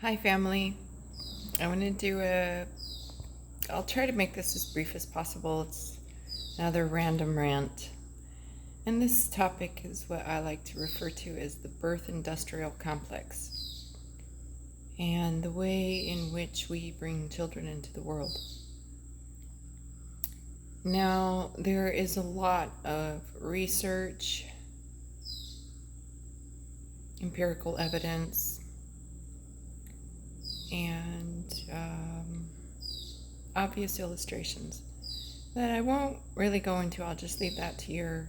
Hi, family. I want to I'll try to make this as brief as possible. It's another random rant. And this topic is what I like to refer to as the birth industrial complex and the way in which we bring children into the world. Now, there is a lot of research, empirical evidence, and obvious illustrations that I won't really go into. I'll just leave that to your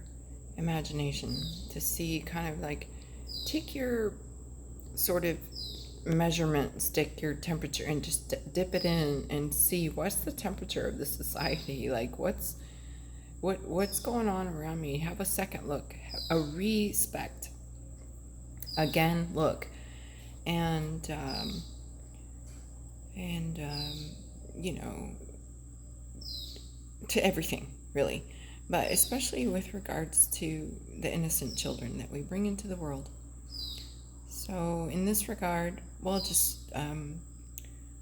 imagination to see, kind of like take your sort of measurement stick, your temperature, and just dip it in and see what's the temperature of the society, like what's going on around me. Have a second look, a respect, again look, and you know, to everything, really, but especially with regards to the innocent children that we bring into the world. So, in this regard, we'll just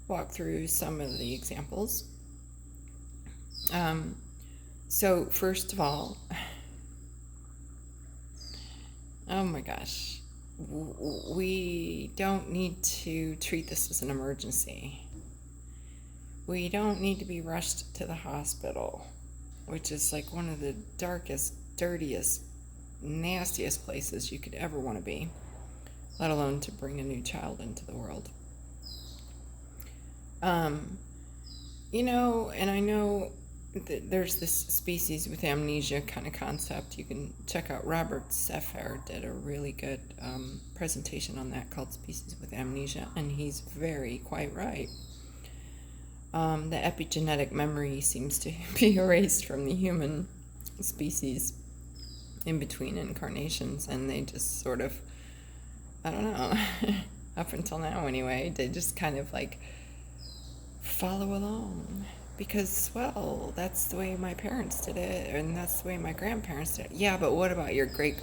walk through some of the examples. So, first of all, oh my gosh, we don't need to treat this as an emergency. We don't need to be rushed to the hospital, which is like one of the darkest, dirtiest, nastiest places you could ever want to be, let alone to bring a new child into the world. And I know that there's this species with amnesia kind of concept. You can check out Robert Seffer did a really good presentation on that called Species with Amnesia, and he's quite right. The epigenetic memory seems to be erased from the human species in between incarnations, and they just sort of, I don't know, up until now anyway, they just kind of like follow along because, well, that's the way my parents did it, and that's the way my grandparents did it. Yeah, but what about your great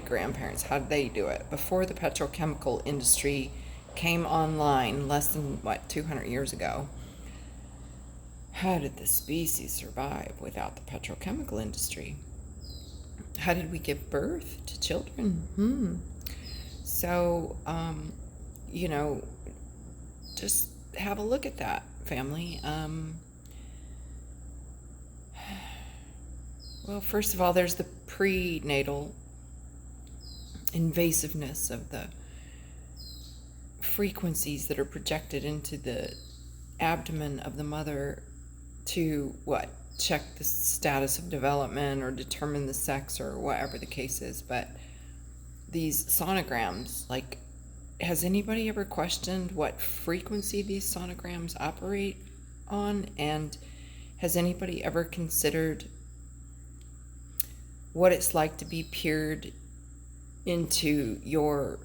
grandparents? How did they do it? Before the petrochemical industry came online less than 200 years ago, how did the species survive without the petrochemical industry? How did we give birth to children? So just have a look at that, family. Well, first of all, there's the prenatal invasiveness of the frequencies that are projected into the abdomen of the mother to check the status of development or determine the sex or whatever the case is. But these sonograms, like, has anybody ever questioned what frequency these sonograms operate on? And has anybody ever considered what it's like to be peered into your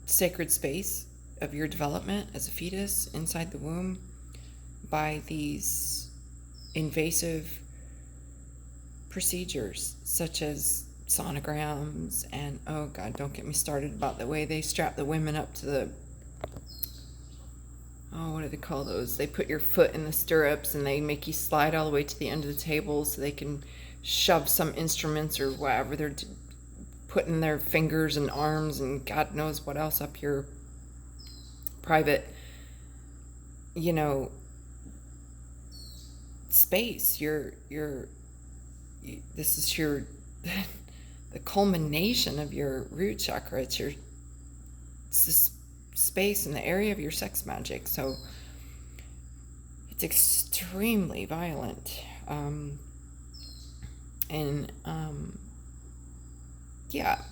sacred space of your development as a fetus inside the womb by these invasive procedures such as sonograms? And oh god, don't get me started about the way they strap the women up to the, what do they call those? They put your foot in the stirrups and they make you slide all the way to the end of the table so they can shove some instruments or whatever they're putting their fingers and arms and God knows what else up your private, space. This is your the culmination of your root chakra. It's this space in the area of your sex magic. So it's extremely violent.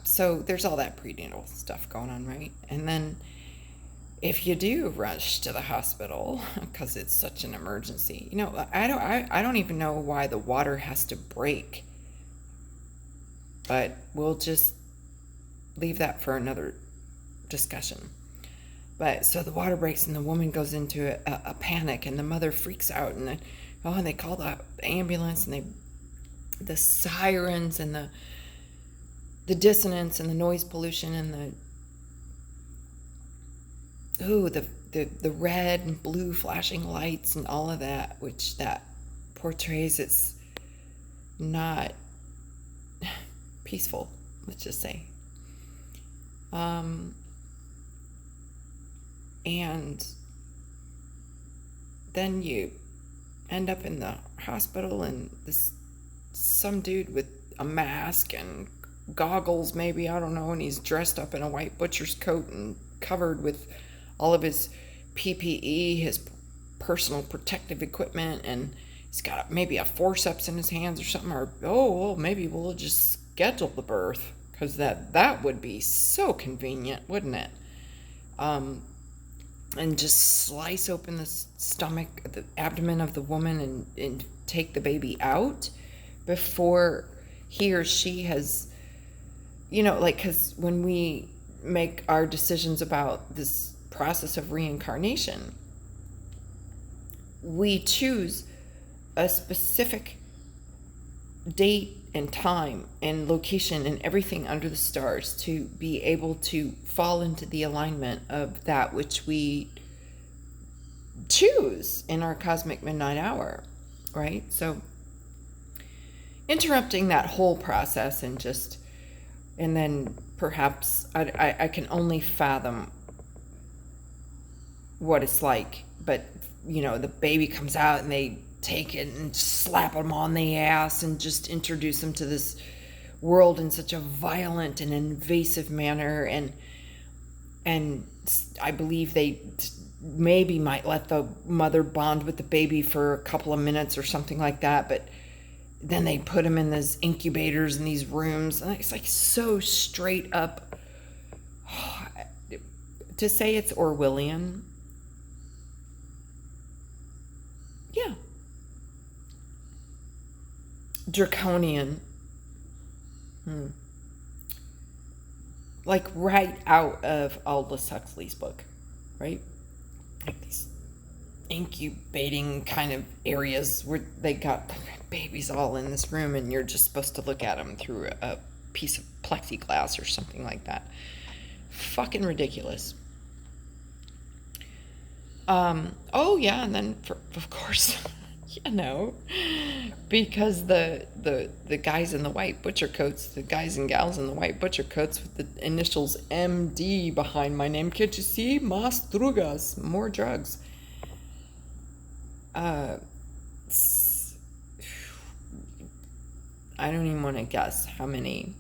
So there's all that prenatal stuff going on, right? And then if you do rush to the hospital because it's such an emergency, I don't even know why the water has to break, but we'll just leave that for another discussion. But so the water breaks and the woman goes into a panic and the mother freaks out and they call the ambulance and the sirens and the dissonance and the noise pollution and the red and blue flashing lights and all of that, which that portrays, it's not peaceful, let's just say. And then you end up in the hospital, and some dude with a mask and goggles, maybe, I don't know, and he's dressed up in a white butcher's coat and covered with all of his PPE, his personal protective equipment, and he's got maybe a forceps in his hands or something, or well, maybe we'll just schedule the birth, because that would be so convenient, wouldn't it? And just slice open the stomach, the abdomen of the woman, and take the baby out before he or she has, because when we make our decisions about this process of reincarnation, we choose a specific date and time and location and everything under the stars to be able to fall into the alignment of that which we choose in our cosmic midnight hour, right? So interrupting that whole process and then perhaps I can only fathom what it's like, but the baby comes out and they take it and slap them on the ass and just introduce them to this world in such a violent and invasive manner, and I believe they maybe might let the mother bond with the baby for a couple of minutes or something like that, but then they put them in these incubators in these rooms, and it's like so straight up. To say it's Orwellian, yeah, draconian, like right out of Aldous Huxley's book, right? Like these incubating kind of areas where they got babies all in this room, and you're just supposed to look at them through a piece of plexiglass or something like that. Fucking ridiculous. Oh yeah, and then of course, because the guys in the white butcher coats, the guys and gals in the white butcher coats with the initials MD behind my name. Can't you see? Mas drugas, more drugs. I don't even want to guess how many.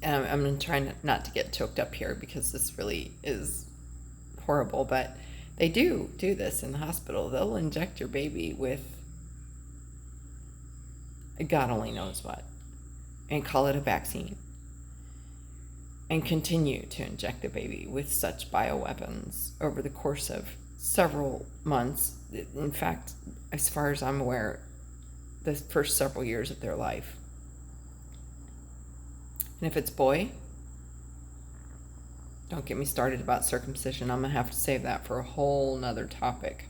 I'm going to try not to get choked up here, because this really is horrible, but they do this in the hospital. They'll inject your baby with God only knows what, and call it a vaccine, and continue to inject the baby with such bioweapons over the course of several months. In fact, as far as I'm aware, the first several years of their life. And if it's boy, don't get me started about circumcision. I'm going to have to save that for a whole nother topic.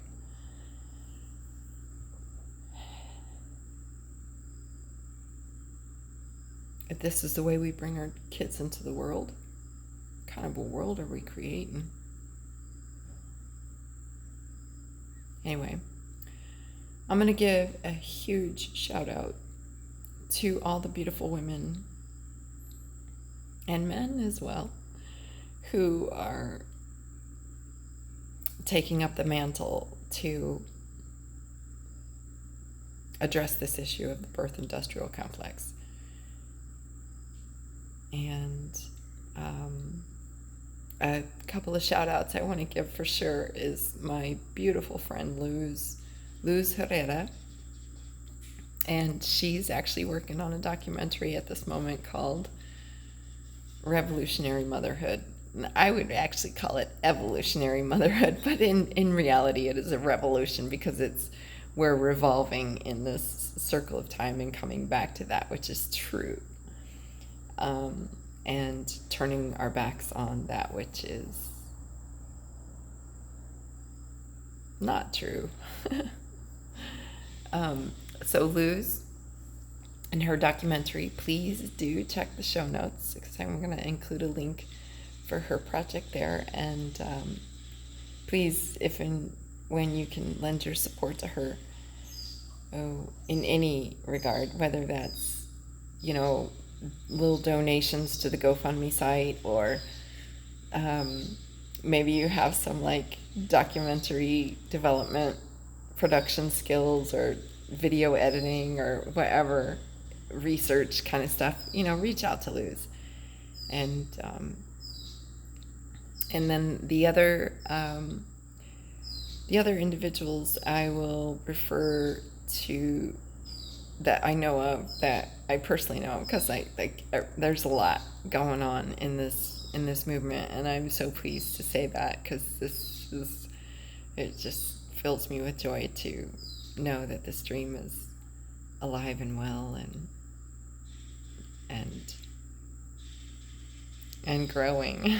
If this is the way we bring our kids into the world, what kind of a world are we creating? Anyway, I'm going to give a huge shout out to all the beautiful women and men as well who are taking up the mantle to address this issue of the birth industrial complex. And a couple of shout outs I want to give for sure is my beautiful friend Luz Herrera. And she's actually working on a documentary at this moment called Revolutionary Motherhood. I would actually call it evolutionary motherhood, but in reality it is a revolution, because we're revolving in this circle of time and coming back to that which is true, and turning our backs on that which is not true. So Luz and her documentary, please do check the show notes, because I'm going to include a link for her project there, and please, if and when you can lend your support to her, in any regard, whether that's, little donations to the GoFundMe site, or maybe you have some like documentary development production skills or video editing or whatever research kind of stuff, reach out to Luz. And then the other individuals I will refer to, that I know of, that I personally know of, because there's a lot going on in this movement, and I'm so pleased to say that, because it just fills me with joy to know that this dream is alive and well, and growing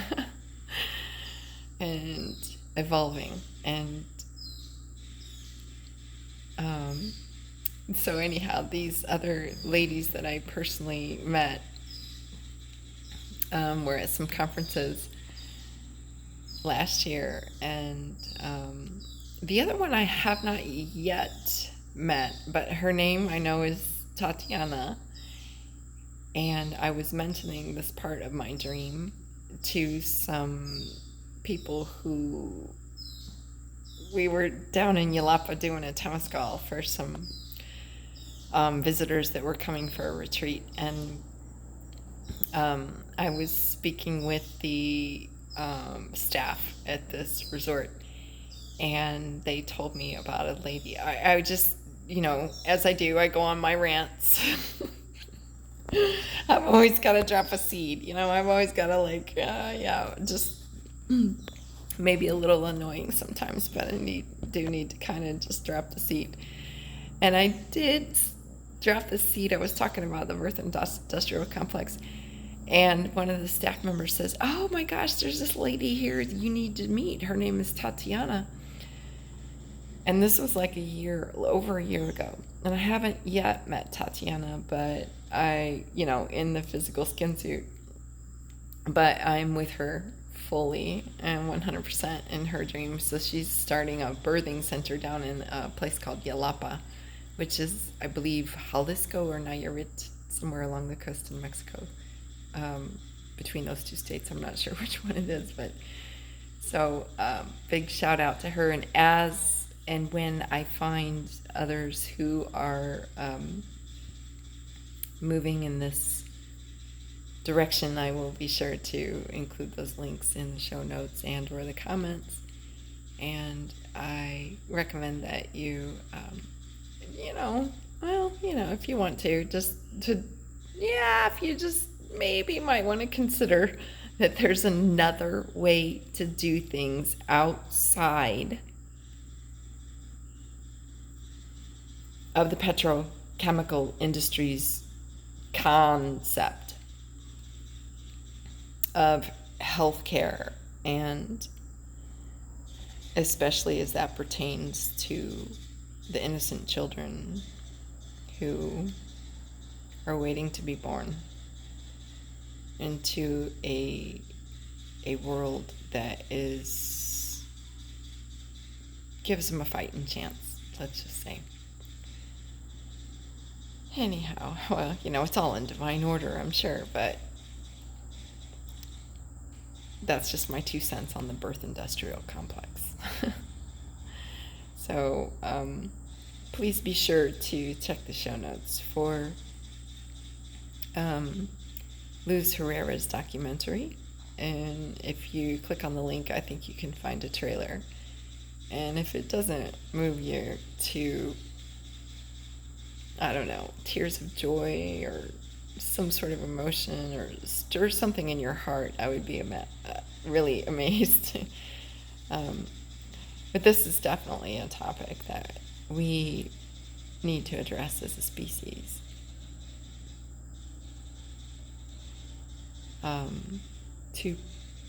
and evolving. And so anyhow, these other ladies that I personally met were at some conferences last year, and the other one I have not yet met, but her name I know is Tatiana, and I was mentioning this part of my dream to some people who, we were down in Yelapa doing a temescal for some visitors that were coming for a retreat, and I was speaking with the staff at this resort, and they told me about a lady. I just, as I do, I go on my rants. I've always got to drop a seed, I've always got to just maybe a little annoying sometimes, but I do need to kind of just drop the seed. And I did drop the seed. I was talking about the birth industrial complex, and one of the staff members says, "Oh my gosh, there's this lady here you need to meet. Her name is Tatiana." And this was like over a year ago. And I haven't yet met Tatiana, but in the physical skin suit. But I'm with her fully and 100% in her dreams. So she's starting a birthing center down in a place called Yelapa, which is, I believe, Jalisco or Nayarit, somewhere along the coast in Mexico. Between those two states, I'm not sure which one it is, but so big shout out to her. And when I find others who are moving in this direction, I will be sure to include those links in the show notes and or the comments. And I recommend that you, if you want to, if you just maybe might want to consider that there's another way to do things outside of the petrochemical industry's concept of healthcare, and especially as that pertains to the innocent children who are waiting to be born into a world that gives them a fighting chance, let's just say. Anyhow, well, it's all in divine order, I'm sure, but that's just my 2 cents on the birth industrial complex. So, please be sure to check the show notes for Luz Herrera's documentary. And if you click on the link, I think you can find a trailer. And if it doesn't move you to, I don't know, tears of joy or some sort of emotion, or stir something in your heart, I would be really amazed. But this is definitely a topic that we need to address as a species. To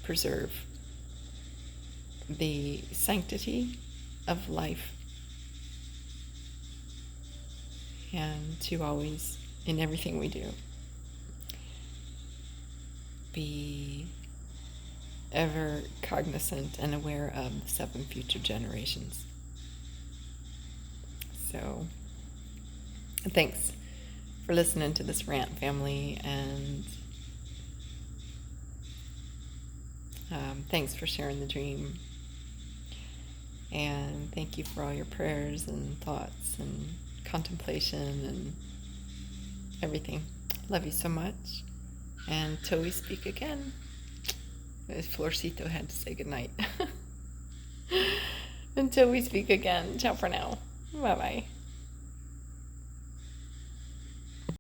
preserve the sanctity of life, and to always, in everything we do, be ever cognizant and aware of the 7 future generations. So, thanks for listening to this rant, family, and thanks for sharing the dream. And thank you for all your prayers and thoughts and contemplation and everything. Love you so much. And till we speak again. Florcito had to say goodnight. Until we speak again. Ciao for now. Bye-bye.